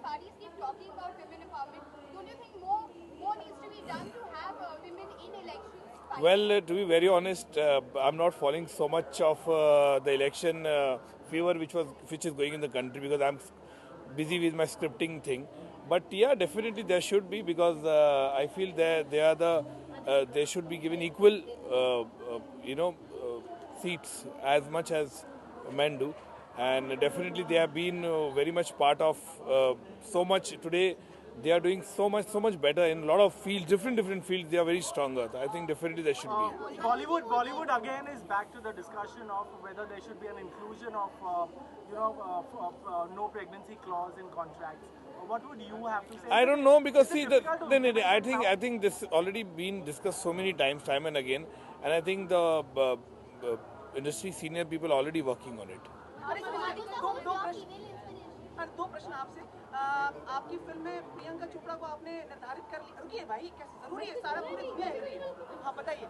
parties keep talking about women empowerment. Don't you think more needs to be done to have women in elections? Well, to be very honest, I'm not following so much of the election fever which is going in the country because I'm busy with my scripting thing. But yeah, definitely there should be because I feel they should be given equal seats as much as men do, and definitely they have been very much part of so much today. They are doing so much better in a lot of fields, different fields. They are very stronger. I think definitely there should be. Bollywood again is back to the discussion of whether there should be an inclusion of no pregnancy clause in contracts. What would you have to say? I don't know because see, I think this already been discussed so many times, time and again, and I think the industry senior people are already working on it. दो प्रश्न आपसे। आपकी film में प्रियंका चोपड़ा को आपने निर्धारित कर लिया। रुकिए भाई, कैसे जरूरी है, सारा पूरी दुनिया हिल रही है। हाँ बताइए।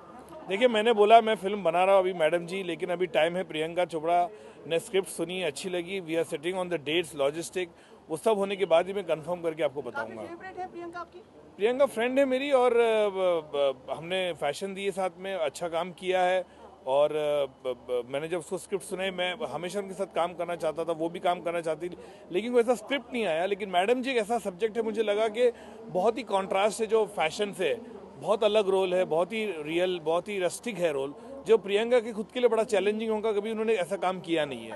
देखिए, मैंने बोला मैं फिल्म बना रहा हूँ अभी मैडम जी, लेकिन अभी टाइम है। प्रियंका चोपड़ा ने स्क्रिप्ट सुनी, अच्छी लगी। We are setting on the dates, logistic, वो सब होने के बाद ही मैं कंफर्म करके आपको बताऊंगा। फेवरेट है प्रियंका आपकी? प्रियंका फ्रेंड है मेरी और हमने फैशन दिए साथ में, अच्छा काम किया है। और मैंने जब उसको स्क्रिप्ट सुनाई, मैं हमेशा उनके साथ काम करना चाहता था, वो भी काम करना चाहती थी, लेकिन कोई ऐसा स्क्रिप्ट नहीं आया। लेकिन मैडम जी एक ऐसा सब्जेक्ट है, मुझे लगा कि बहुत ही कॉन्ट्रास्ट है जो फैशन से, बहुत अलग रोल है, बहुत ही रियल, बहुत ही रस्टिक है रोल, जो प्रियंका के खुद के लिए बड़ा चैलेंजिंग होगा। कभी उन्होंने ऐसा काम किया नहीं है।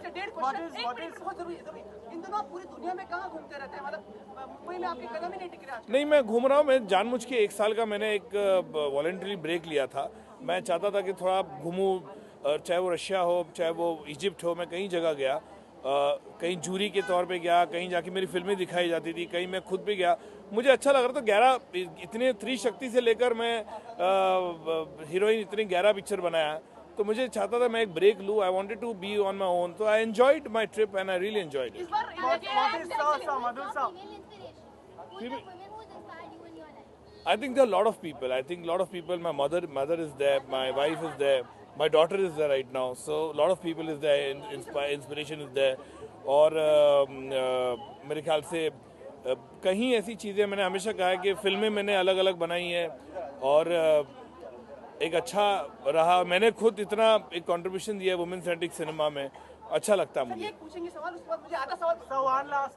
पूरी दुनिया में कहाँ घूमते रहते हैं? मतलब मुंबई में आपकी कदम ही नहीं टिक रहा। नहीं, मैं घूम रहा हूँ। मैं जानबूझ के 1 साल का मैंने एक वॉलंटरी ब्रेक लिया था। मैं चाहता था कि थोड़ा घूमूं, चाहे वो रशिया हो, चाहे वो इजिप्ट हो, मैं कहीं जगह गया। कहीं जूरी के तौर पे गया, कहीं जाके मेरी फिल्में दिखाई जाती थी, कहीं मैं खुद भी गया। मुझे अच्छा लग रहा था। 11 इतने 3 शक्ति से लेकर मैं हीरोइन इतनी 11 पिक्चर बनाया, तो मुझे चाहता था मैं एक ब्रेक लूँ। I wanted to be on my own, तो I enjoyed my trip and I really enjoyed it. I think there are a lot of people. I think a lot of people. My mother is there. My wife is there. My daughter is there right now. So a lot of people is there. Inspiration is there. और मेरे ख्याल से कहीं ऐसी चीज़ें, मैंने हमेशा कहा है कि फिल्में मैंने अलग अलग बनाई हैं और एक अच्छा रहा। मैंने खुद इतना एक कंट्रीब्यूशन दिया है वुमेन सेंट्रिक सिनेमा में, अच्छा लगता है मुझे। पूछेंगे सवाल, उसके बाद मुझे आधा सवाल।